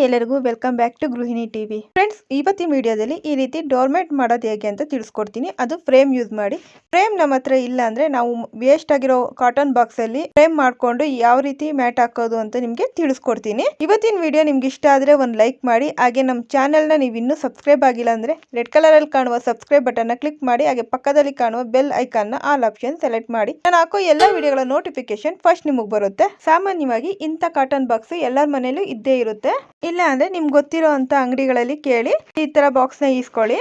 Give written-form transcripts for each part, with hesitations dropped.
ಎಲ್ಲರಿಗೂ welcome back to ಗೃಹಿಣಿ TV friends. ಇವತ್ತಿನ ವಿಡಿಯೋದಲ್ಲಿ ಈ ರೀತಿ ಡೋರ್ಮೆಟ್ ಮಾಡೋದು ಹೇಗೆ ಅಂತ ತಿಳಿಸ್ಕೊಡ್ತೀನಿ. ಅದು ಫ್ರೇಮ್ ಯೂಸ್ ಮಾಡಿ. ಫ್ರೇಮ್ ನಮ್ಮ ಹತ್ರ ಇಲ್ಲ ಅಂದ್ರೆ ನಾವು ವೇಸ್ಟ್ ಆಗಿರೋ ಕಾಟನ್ ಬಾಕ್ಸ್ ಅಲ್ಲಿ ಫ್ರೇಮ್ ಮಾಡ್ಕೊಂಡು ಯಾವ ರೀತಿ ಮ್ಯಾಟ್ ಹಾಕೋದು ಅಂತ ನಿಮ್ಗೆ ತಿಳಿಸ್ಕೊಡ್ತೀನಿ. ಇವತ್ತಿನ ವಿಡಿಯೋ ನಿಮ್ಗೆ ಇಷ್ಟ ಆದ್ರೆ ಒಂದು ಲೈಕ್ ಮಾಡಿ. ಹಾಗೆ ನಮ್ಮ ಚಾನೆಲ್ ನ ನೀವು ಇನ್ನೂ ಸಬ್ಸ್ಕ್ರೈಬ್ ಆಗಿಲ್ಲ ಅಂದ್ರೆ ರೆಡ್ ಕಲರ್ ಅಲ್ಲಿ ಕಾಣುವ ಸಬ್ಸ್ಕ್ರೈಬ್ ಬಟನ್ ನ ಕ್ಲಿಕ್ ಮಾಡಿ. ಹಾಗೆ ಪಕ್ಕದಲ್ಲಿ ಕಾಣುವ ಬೆಲ್ ಐಕಾನ್ ನ ಆಲ್ ಆಪ್ಷನ್ ಸೆಲೆಕ್ಟ್ ಮಾಡಿ. ನಾನು ಹಾಕೋ ಎಲ್ಲಾ ವಿಡಿಯೋಗಳ ನೋಟಿಫಿಕೇಶನ್ ಫಸ್ಟ್ ನಿಮಗೆ ಬರುತ್ತೆ. ಸಾಮಾನ್ಯವಾಗಿ ಇಂಥ ಕಾಟನ್ ಬಾಕ್ಸ್ ಎಲ್ಲರ ಮನೇಲೂ ಇದ್ದೇ ಇರುತ್ತೆ. ಇಲ್ಲ ಅಂದ್ರೆ ನಿಮ್ಗೆ ಗೊತ್ತಿರೋ ಅಂತ ಅಂಗಡಿಗಳಲ್ಲಿ ಕೇಳಿ ಈ ತರ ಬಾಕ್ಸ್ ನ ಈಸ್ಕೊಳ್ಳಿ.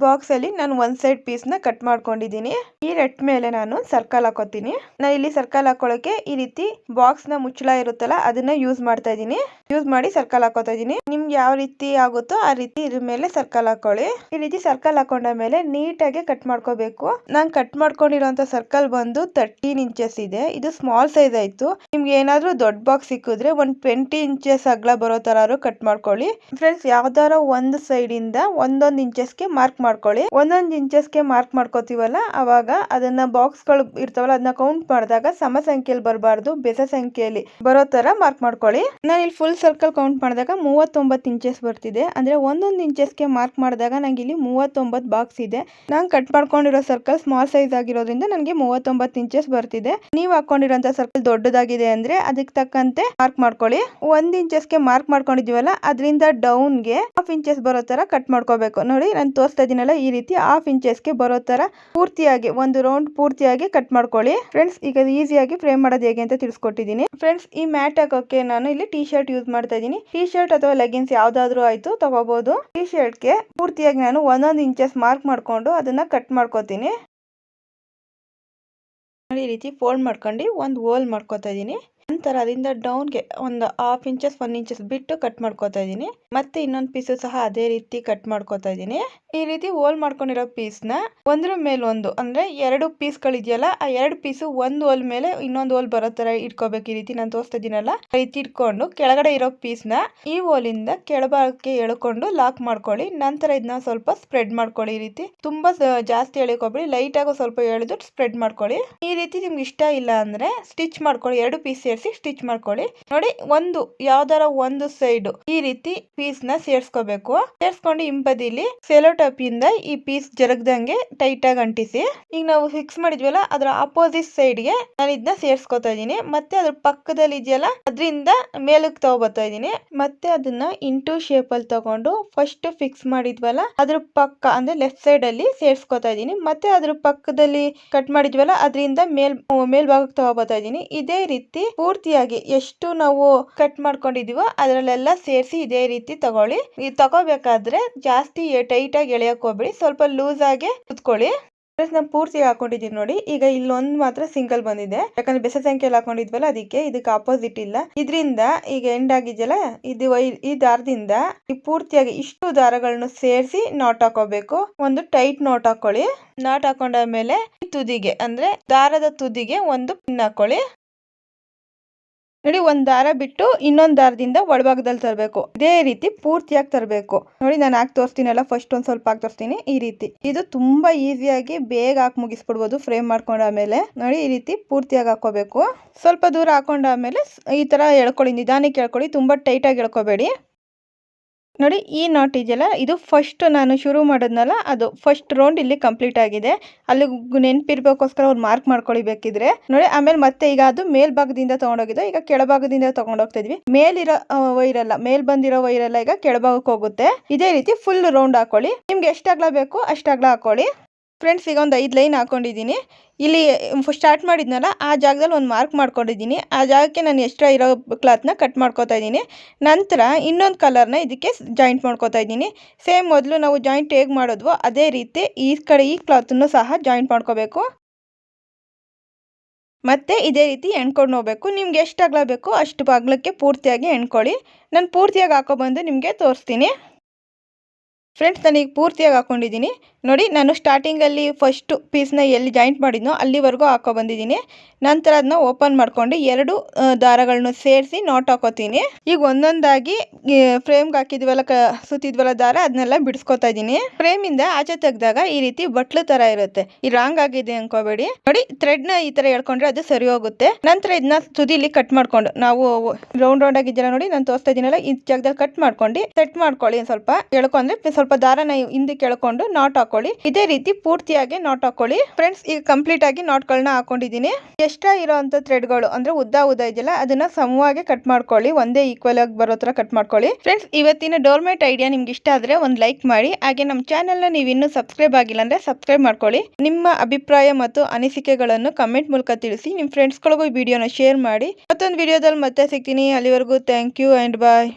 ಬಾಕ್ಸ್ ಅಲ್ಲಿ ನಾನು ಒಂದ್ ಸೈಡ್ ಪೀಸ್ ನ ಕಟ್ ಮಾಡ್ಕೊಂಡಿದೀನಿ. ಈ ರೆಟ್ ಮೇಲೆ ನಾನು ಸರ್ಕಲ್ ಹಾಕೋತೀನಿ. ನಾನು ಇಲ್ಲಿ ಸರ್ಕಲ್ ಹಾಕೊಳ್ಳೋಕೆ ಈ ರೀತಿ ಬಾಕ್ಸ್ ನ ಮುಚ್ಚಳ ಇರುತ್ತಲ್ಲ ಅದನ್ನ ಯೂಸ್ ಮಾಡ್ತಾ ಇದೀನಿ. ಯೂಸ್ ಮಾಡಿ ಸರ್ಕಲ್ ಹಾಕೋತಾ ಇದೀನಿ. ನಿಮ್ಗೆ ಯಾವ ರೀತಿ ಆಗುತ್ತೋ ಆ ರೀತಿ ಇದ್ರ ಮೇಲೆ ಸರ್ಕಲ್ ಹಾಕೊಳ್ಳಿ. ಈ ರೀತಿ ಸರ್ಕಲ್ ಹಾಕೊಂಡ ಮೇಲೆ ನೀಟಾಗಿ ಕಟ್ ಮಾಡ್ಕೋಬೇಕು. ನಾನು ಕಟ್ ಮಾಡ್ಕೊಂಡಿರೋಂತ ಸರ್ಕಲ್ ಬಂದು 13 ಇಂಚಸ್ ಇದೆ. ಇದು ಸ್ಮಾಲ್ ಸೈಜ್ ಆಯ್ತು. ನಿಮ್ಗೆ ಏನಾದ್ರೂ ದೊಡ್ಡ ಬಾಕ್ಸ್ ಸಿಕ್ಕಿದ್ರೆ ಒಂದ್ 20 ಇಂಚಸ್ ಅಗಲ ಬರೋ ತರ ಕಟ್ ಮಾಡ್ಕೊಳ್ಳಿ. ಫ್ರೆಂಡ್ಸ್, ಯಾವ್ದಾರ ಒಂದು ಸೈಡ್ ಇಂದ ಒಂದೊಂದು ಇಂಚಸ್ಗೆ ಮಾರ್ಕ್ ಮಾಡ್ಕೊಳ್ಳಿ. ಒಂದೊಂದು ಇಂಚಸ್ಗೆ ಮಾರ್ಕ್ ಮಾಡ್ಕೋತೀವಲ್ಲ ಅವಾಗ ಅದನ್ನ ಬಾಕ್ಸ್ ಗಳು ಇರ್ತಾವಲ್ಲ ಅದನ್ನ ಕೌಂಟ್ ಮಾಡಿದಾಗ ಸಮ ಸಂಖ್ಯೆಯಲ್ಲಿ ಬರಬಾರ್ದು, ಬೆಸ ಸಂಖ್ಯೆಯಲ್ಲಿ ಬರೋ ತರ ಮಾರ್ಕ್ ಮಾಡ್ಕೊಳ್ಳಿ. ನಾನು ಇಲ್ಲಿ ಫುಲ್ ಸರ್ಕಲ್ ಕೌಂಟ್ ಮಾಡಿದಾಗ 39 ಇಂಚಸ್ ಬರ್ತಿದೆ. ಅಂದ್ರೆ ಒಂದೊಂದು ಇಂಚಸ್ಗೆ ಮಾರ್ಕ್ ಮಾಡಿದಾಗ ನಂಗೆ ಇಲ್ಲಿ 39 ಬಾಕ್ಸ್ ಇದೆ. ನಾನು ಕಟ್ ಮಾಡ್ಕೊಂಡಿರೋ ಸರ್ಕಲ್ ಸ್ಮಾಲ್ ಸೈಜ್ ಆಗಿರೋದ್ರಿಂದ ನನಗೆ 39 ಇಂಚಸ್ ಬರ್ತಿದೆ. ನೀವು ಹಾಕೊಂಡಿರೋಂತ ಸರ್ಕಲ್ ದೊಡ್ಡದಾಗಿದೆ ಅಂದ್ರೆ ಅದಕ್ಕೆ ತಕ್ಕಂತೆ ಮಾರ್ಕ್ ಮಾಡ್ಕೊಳ್ಳಿ. 1 ಇಂಚಸ್ಗೆ ಮಾರ್ಕ್ ಮಾಡ್ಕೊಂಡಿದೀವಲ್ಲ ಅದರಿಂದ ಡೌನ್ ಗೆ 1/2 ಇಂಚಸ್ ಬರೋ ತರ ಕಟ್ ಮಾಡ್ಕೋಬೇಕು. ನೋಡಿ, ನಾನು ತೋರಿಸ್ತಾ ಇದೀನಲ್ಲ ಈ ರೀತಿ 1/2 ಇಂಚಸ್ಗೆ ಬರೋ ತರ ಪೂರ್ತಿಯಾಗಿ ಒಂದು ರೌಂಡ್ ಪೂರ್ತಿಯಾಗಿ ಕಟ್ ಮಾಡ್ಕೊಳ್ಳಿ. ಫ್ರೆಂಡ್ಸ್, ಈಗ ಈಸಿಯಾಗಿ ಫ್ರೇಮ್ ಮಾಡೋದು ಹೇಗೆ ಅಂತ ತಿಳಿಸ್ಕೊಟ್ಟಿದ್ದೀನಿ. ಫ್ರೆಂಡ್ಸ್, ಈ ಮ್ಯಾಟ್ ಹಾಕೋಕೆ ನಾನು ಇಲ್ಲಿ ಟಿ ಶರ್ಟ್ ಯೂಸ್ ಮಾಡ್ತಾ ಇದ್ದೀನಿ. ಟಿ ಶರ್ಟ್ ಅಥವಾ ಲೆಗಿನ್ಸ್ ಯಾವ್ದಾದ್ರು ಆಯ್ತು ತಗೋಬಹುದು. ಟಿ ಶರ್ಟ್ ಗೆ ಪೂರ್ತಿಯಾಗಿ ನಾನು 1 ಇಂಚಸ್ ಮಾರ್ಕ್ ಮಾಡ್ಕೊಂಡು ಅದನ್ನ ಕಟ್ ಮಾಡ್ಕೋತೀನಿ. ಈ ರೀತಿ ಫೋಲ್ಡ್ ಮಾಡ್ಕೊಂಡು ಒಂದು ಹೋಲ್ ಮಾಡ್ಕೋತಾ ಇದೀನಿ. ನಂತರ ಅದರಿಂದ ಡೌನ್ ಗೆ ಒಂದು 1/2 ಇಂಚಸ್ 1 ಇಂಚಸ್ ಬಿಟ್ಟು ಕಟ್ ಮಾಡ್ಕೋತಾ ಇದೀನಿ. ಮತ್ತೆ ಇನ್ನೊಂದು ಪೀಸ್ ಸಹ ಅದೇ ರೀತಿ ಕಟ್ ಮಾಡ್ಕೋತಾ ಇದೀನಿ. ಈ ರೀತಿ ಹೋಲ್ ಮಾಡ್ಕೊಂಡಿರೋ ಪೀಸ್ ನ ಒಂದ್ರ ಮೇಲೆ ಒಂದು ಅಂದ್ರೆ 2 ಪೀಸ್ ಗಳಿದೆಯಲ್ಲ ಆ 2 ಪೀಸ್ ಒಂದು ಹೋಲ್ ಮೇಲೆ ಇನ್ನೊಂದು ಹೋಲ್ ಬರೋ ತರ ಇಟ್ಕೋಬೇಕು. ಈ ರೀತಿ ನಾನು ತೋರಿಸ್ತಾ ಇದೀನಲ್ಲ ಈ ರೀತಿ ಇಟ್ಕೊಂಡು ಕೆಳಗಡೆ ಇರೋ ಪೀಸ್ ನ ಈ ಹೋಲಿಂದ ಕೆಳಭಾಗಕ್ಕೆ ಎಳ್ಕೊಂಡು ಲಾಕ್ ಮಾಡ್ಕೊಳ್ಳಿ. ನಂತರ ಇದನ್ನ ಸ್ವಲ್ಪ ಸ್ಪ್ರೆಡ್ ಮಾಡ್ಕೊಳ್ಳಿ. ಈ ರೀತಿ ತುಂಬಾ ಜಾಸ್ತಿ ಎಳ್ಕೋಬೇಡಿ, ಲೈಟ್ ಆಗಿ ಸ್ವಲ್ಪ ಎಳೆದು ಸ್ಪ್ರೆಡ್ ಮಾಡ್ಕೊಳ್ಳಿ. ಈ ರೀತಿ ನಿಮ್ಗೆ ಇಷ್ಟ ಇಲ್ಲ ಅಂದ್ರೆ ಸ್ಟಿಚ್ ಮಾಡ್ಕೊಳ್ಳಿ. 2 ಪೀಸ್ ಸ್ಟಿಚ್ ಮಾಡ್ಕೊಳ್ಳಿ. ನೋಡಿ, ಒಂದು ಯಾವ್ದಾರ ಒಂದು ಸೈಡ್ ಈ ರೀತಿ ಪೀಸ್ ನ ಸೇರ್ಸ್ಕೋಬೇಕು. ಸೇರ್ಸ್ಕೊಂಡು ಹಿಂಬದಿಲಿ ಸೆಲೋ ಟೇಪ್ ಇಂದ ಈ ಪೀಸ್ ಜರಗ್ದಂಗೆ ಟೈಟ್ ಆಗಿ ಅಂಟಿಸಿ. ಈಗ ನಾವು ಫಿಕ್ಸ್ ಮಾಡಿದ್ವಲ್ಲ ಅದರ ಅಪೋಸಿಟ್ ಸೈಡ್ ಗೆ ನಾನು ಇದನ್ನ ಸೇರ್ಸ್ಕೊತಾ ಇದೀನಿ. ಮತ್ತೆ ಅದ್ರ ಪಕ್ಕದಲ್ಲಿ ಇದೆಯಲ್ಲ ಅದರಿಂದ ಮೇಲಕ್ಕೆ ತಗೋಬರ್ತಾ ಇದೀನಿ. ಮತ್ತೆ ಅದನ್ನ ಇಂಟು ಶೇಪ್ ಅಲ್ಲಿ ತಗೊಂಡು ಫಸ್ಟ್ ಫಿಕ್ಸ್ ಮಾಡಿದ್ವಲ್ಲ ಅದ್ರ ಪಕ್ಕ ಅಂದ್ರೆ ಲೆಫ್ಟ್ ಸೈಡ್ ಅಲ್ಲಿ ಸೇರ್ಸ್ಕೊತಾ ಇದೀನಿ. ಮತ್ತೆ ಅದ್ರ ಪಕ್ಕದಲ್ಲಿ ಕಟ್ ಮಾಡಿದ್ವಲ್ಲ ಅದರಿಂದ ಮೇಲ್ಭಾಗಕ್ಕೆ ತಗೋಬರ್ತಾ ಇದೀನಿ. ಇದೇ ರೀತಿ ಪೂರ್ತಿಯಾಗಿ ಎಷ್ಟು ನಾವು ಕಟ್ ಮಾಡ್ಕೊಂಡಿದೀವೋ ಅದರಲ್ಲೆಲ್ಲ ಸೇರಿಸಿ ಇದೇ ರೀತಿ ತಗೊಳ್ಳಿ. ಇದು ತಗೋಬೇಕಾದ್ರೆ ಜಾಸ್ತಿ ಟೈಟ್ ಆಗಿ ಎಳೆಯಕ್ ಹೋಗ್ಬೇಡಿ, ಸ್ವಲ್ಪ ಲೂಸ್ ಆಗಿ ಕುತ್ಕೊಳ್ಳಿ. ನಾನು ಪೂರ್ತಿ ಹಾಕೊಂಡಿದೀನಿ ನೋಡಿ. ಈಗ ಇಲ್ಲೊಂದು ಮಾತ್ರ ಸಿಂಗಲ್ ಬಂದಿದೆ, ಯಾಕಂದ್ರೆ ಬೆಸ ಸಂಖ್ಯೆಯಲ್ಲಿ ಹಾಕೊಂಡಿದ್ವಲ್ಲ ಅದಕ್ಕೆ. ಇದಕ್ಕೆ ಆಪೋಸಿಟ್ ಇಲ್ಲ. ಇದರಿಂದ ಈಗ ಎಂಡ್ ಆಗಿದೆಯಲ್ಲ ಇದು ಈ ದಾರದಿಂದ ಈ ಪೂರ್ತಿಯಾಗಿ ಇಷ್ಟು ದಾರಗಳನ್ನು ಸೇರಿಸಿ ನಾಟ್ ಹಾಕೋಬೇಕು. ಒಂದು ಟೈಟ್ ನಾಟ್ ಹಾಕೊಳ್ಳಿ. ನಾಟ್ ಹಾಕೊಂಡಾದ್ಮೇಲೆ ತುದಿಗೆ ಅಂದ್ರೆ ದಾರದ ತುದಿಗೆ ಒಂದು ಪಿನ್ ಹಾಕೊಳ್ಳಿ. ನೋಡಿ, ಒಂದ್ ದಾರ ಬಿಟ್ಟು ಇನ್ನೊಂದ್ ದಾರದಿಂದ ಒಳಭಾಗದಲ್ಲಿ ತರಬೇಕು. ಇದೇ ರೀತಿ ಪೂರ್ತಿಯಾಗಿ ತರಬೇಕು. ನೋಡಿ, ನಾನು ಹಾಕಿ ತೋರಿಸ್ತೀನಲ್ಲ, ಫಸ್ಟ್ ಒಂದ್ ಸ್ವಲ್ಪ ಹಾಕಿ ತೋರಿಸ್ತೀನಿ. ಈ ರೀತಿ ಇದು ತುಂಬಾ ಈಸಿಯಾಗಿ ಬೇಗ ಹಾಕಿ ಮುಗಿಸ್ಬಿಡ್ಬೋದು. ಫ್ರೇಮ್ ಮಾಡ್ಕೊಂಡಾದ್ಮೇಲೆ ನೋಡಿ ಈ ರೀತಿ ಪೂರ್ತಿಯಾಗಿ ಹಾಕೋಬೇಕು. ಸ್ವಲ್ಪ ದೂರ ಹಾಕೊಂಡಾದ್ಮೇಲೆ ಈ ತರ ಎಳ್ಕೊಳ್ಳಿ, ನಿಧಾನಕ್ಕೆ ಎಳ್ಕೊಳ್ಳಿ, ತುಂಬಾ ಟೈಟ್ ಆಗಿ ಎಳ್ಕೋಬೇಡಿ. ನೋಡಿ, ಈ ನಾಟ್ ಇದೆಯಲ್ಲ ಇದು ಫಸ್ಟ್ ನಾನು ಶುರು ಮಾಡೋದ್ನಲ್ಲ ಅದು ಫಸ್ಟ್ ರೌಂಡ್ ಇಲ್ಲಿ ಕಂಪ್ಲೀಟ್ ಆಗಿದೆ. ಅಲ್ಲಿ ನೆನಪಿರ್ಬೇಕೋಸ್ಕರ ಅವ್ರು ಮಾರ್ಕ್ ಮಾಡ್ಕೊಳ್ಳಿ ಬೇಕಿದ್ರೆ. ನೋಡಿ, ಆಮೇಲೆ ಮತ್ತೆ ಈಗ ಅದು ಮೇಲ್ಭಾಗದಿಂದ ತಗೊಂಡೋಗಿದೆ, ಈಗ ಕೆಳಭಾಗದಿಂದ ತಗೊಂಡೋಗ್ತಾ ಇದ್ವಿ. ಮೇಲಿರೋ ವೈರಲ್ಲ, ಮೇಲ್ ಬಂದಿರೋ ವೈರಲ್ಲ ಈಗ ಕೆಳಭಾಗಕ್ಕೆ ಹೋಗುತ್ತೆ. ಇದೇ ರೀತಿ ಫುಲ್ ರೌಂಡ್ ಹಾಕೊಳ್ಳಿ. ನಿಮ್ಗೆ ಎಷ್ಟು ಅಗಲ ಬೇಕು ಅಷ್ಟು ಅಗಲ ಹಾಕೊಳ್ಳಿ. ಫ್ರೆಂಡ್ಸ್, ಈಗ ಒಂದು 5 ಲೈನ್ ಹಾಕೊಂಡಿದ್ದೀನಿ. ಇಲ್ಲಿ ಸ್ಟಾರ್ಟ್ ಮಾಡಿದ್ನಲ್ಲ ಆ ಜಾಗದಲ್ಲಿ ಒಂದು ಮಾರ್ಕ್ ಮಾಡ್ಕೊಂಡಿದ್ದೀನಿ. ಆ ಜಾಗಕ್ಕೆ ನಾನು ಎಕ್ಸ್ಟ್ರಾ ಇರೋ ಕ್ಲಾತ್ನ ಕಟ್ ಮಾಡ್ಕೋತಾ ಇದ್ದೀನಿ. ನಂತರ ಇನ್ನೊಂದು ಕಲರ್ನ ಇದಕ್ಕೆ ಜಾಯಿಂಟ್ ಮಾಡ್ಕೋತಾ ಇದ್ದೀನಿ. ಸೇಮ್ ಮೊದಲು ನಾವು ಜಾಯಿಂಟ್ ಹೇಗೆ ಮಾಡಿದ್ವೋ ಅದೇ ರೀತಿ ಈ ಕಡೆ ಈ ಕ್ಲಾತನ್ನು ಸಹ ಜಾಯಿಂಟ್ ಮಾಡ್ಕೋಬೇಕು. ಮತ್ತೆ ಇದೇ ರೀತಿ ಎಣ್ಕೊಂಡು ಹೋಗ್ಬೇಕು. ನಿಮ್ಗೆ ಎಷ್ಟು ಅಗಲ ಬೇಕೋ ಅಷ್ಟು ಅಗಲಕ್ಕೆ ಪೂರ್ತಿಯಾಗಿ ಎಣ್ಕೊಳ್ಳಿ. ನಾನು ಪೂರ್ತಿಯಾಗಿ ಹಾಕೋ ಬಂದು ನಿಮಗೆ ತೋರಿಸ್ತೀನಿ. ಫ್ರೆಂಡ್ಸ್ ನಾನೀಗ ಪೂರ್ತಿಯಾಗಿ ಹಾಕೊಂಡಿದ್ದೀನಿ ನೋಡಿ. ನಾನು ಸ್ಟಾರ್ಟಿಂಗಲ್ಲಿ ಫಸ್ಟ್ ಪೀಸ್ನ ಎಲ್ಲಿ ಜಾಯಿಂಟ್ ಮಾಡಿದ್ನೋ ಅಲ್ಲಿವರೆಗೂ ಹಾಕೊ ಬಂದಿದ್ದೀನಿ. ನಂತರ ಅದನ್ನ ಓಪನ್ ಮಾಡ್ಕೊಂಡು 2 ದಾರಗಳನ್ನ ಸೇರಿಸಿ ನಾಟ್ ಹಾಕೋತೀನಿ. ಈಗ ಒಂದೊಂದಾಗಿ ಫ್ರೇಮ್ಗೆ ಹಾಕಿದ್ವಲ್ಲ ಸುತ್ತಿದ್ವಲ್ಲ ದಾರ ಅದನ್ನೆಲ್ಲ ಬಿಡಿಸ್ಕೊತಾ ಇದ್ದೀನಿ. ಫ್ರೇಮಿಂದ ಆಚೆ ತೆಗೆದಾಗ ಈ ರೀತಿ ಬಟ್ಲು ತರ ಇರುತ್ತೆ. ಈ ರಾಂಗ್ ಆಗಿದೆ ಅನ್ಕೋಬೇಡಿ. ನೋಡಿ ಥ್ರೆಡ್ನ ಈ ತರ ಎಳ್ಕೊಂಡ್ರೆ ಅದು ಸರಿ ಹೋಗುತ್ತೆ. ನಂತರ ಇದನ್ನ ತುದಿಲಿ ಕಟ್ ಮಾಡ್ಕೊಂಡು ನಾವು ರೌಂಡ್ ಆಗಿದ್ದೀರಾ ನೋಡಿ ನಾನು ತೋರಿಸ್ತಾ ಇದೀನಲ್ಲ ಈ ಜಾಗದಲ್ಲಿ ಕಟ್ ಮಾಡ್ಕೊಂಡು ಸೆಟ್ ಮಾಡ್ಕೊಳ್ಳಿ. ಸ್ವಲ್ಪ ಎಳ್ಕೊಂಡ್ರೆ ಸ್ವಲ್ಪ ದಾರನ ಹಿಂದಕ್ಕೆ ಎಳ್ಕೊಂಡು ನಾಟ್ ಹಾಕೊಳ್ಳಿ. ಇದೇ ರೀತಿ ಪೂರ್ತಿಯಾಗಿ ನಾಟ್ ಹಾಕೊಳ್ಳಿ. ಫ್ರೆಂಡ್ಸ್ ಈಗ ಕಂಪ್ಲೀಟ್ ಆಗಿ ನಾಟ್ಗಳನ್ನ ಹಾಕೊಂಡಿದ್ದೀನಿ. ಎಕ್ಸ್ಟ್ರಾ ಇರೋಂಥ ಥ್ರೆಡ್ಗಳು ಅಂದ್ರೆ ಉದ್ದ ಇದೆಯಲ್ಲ ಅದನ್ನ ಸಮವಾಗಿ ಕಟ್ ಮಾಡ್ಕೊಳ್ಳಿ. ಒಂದೇ ಈಕ್ವಲ್ ಆಗಿ ಬರೋ ತರ ಕಟ್ ಮಾಡ್ಕೊಳ್ಳಿ. ಫ್ರೆಂಡ್ಸ್ ಇವತ್ತಿನ ಡೋರ್ಮ್ಯಾಟ್ ಐಡಿಯಾ ನಿಮ್ಗೆ ಇಷ್ಟ ಆದ್ರೆ ಒಂದು ಲೈಕ್ ಮಾಡಿ. ಹಾಗೆ ನಮ್ಮ ಚಾನೆಲ್ ನ ನೀವು ಇನ್ನೂ ಸಬ್ಸ್ಕ್ರೈಬ್ ಆಗಿಲ್ಲ ಅಂದ್ರೆ ಸಬ್ಸ್ಕ್ರೈಬ್ ಮಾಡ್ಕೊಳ್ಳಿ. ನಿಮ್ಮ ಅಭಿಪ್ರಾಯ ಮತ್ತು ಅನಿಸಿಕೆಗಳನ್ನು ಕಮೆಂಟ್ ಮೂಲಕ ತಿಳಿಸಿ. ನಿಮ್ಮ ಫ್ರೆಂಡ್ಸ್ಗಳಿಗೂ ಈ ವಿಡಿಯೋನ ಶೇರ್ ಮಾಡಿ. ಮತ್ತೊಂದು ವಿಡಿಯೋದಲ್ಲಿ ಮತ್ತೆ ಸಿಗ್ತೀನಿ. ಅಲ್ಲಿವರೆಗೂ ಥ್ಯಾಂಕ್ ಯು ಅಂಡ್ ಬಾಯ್.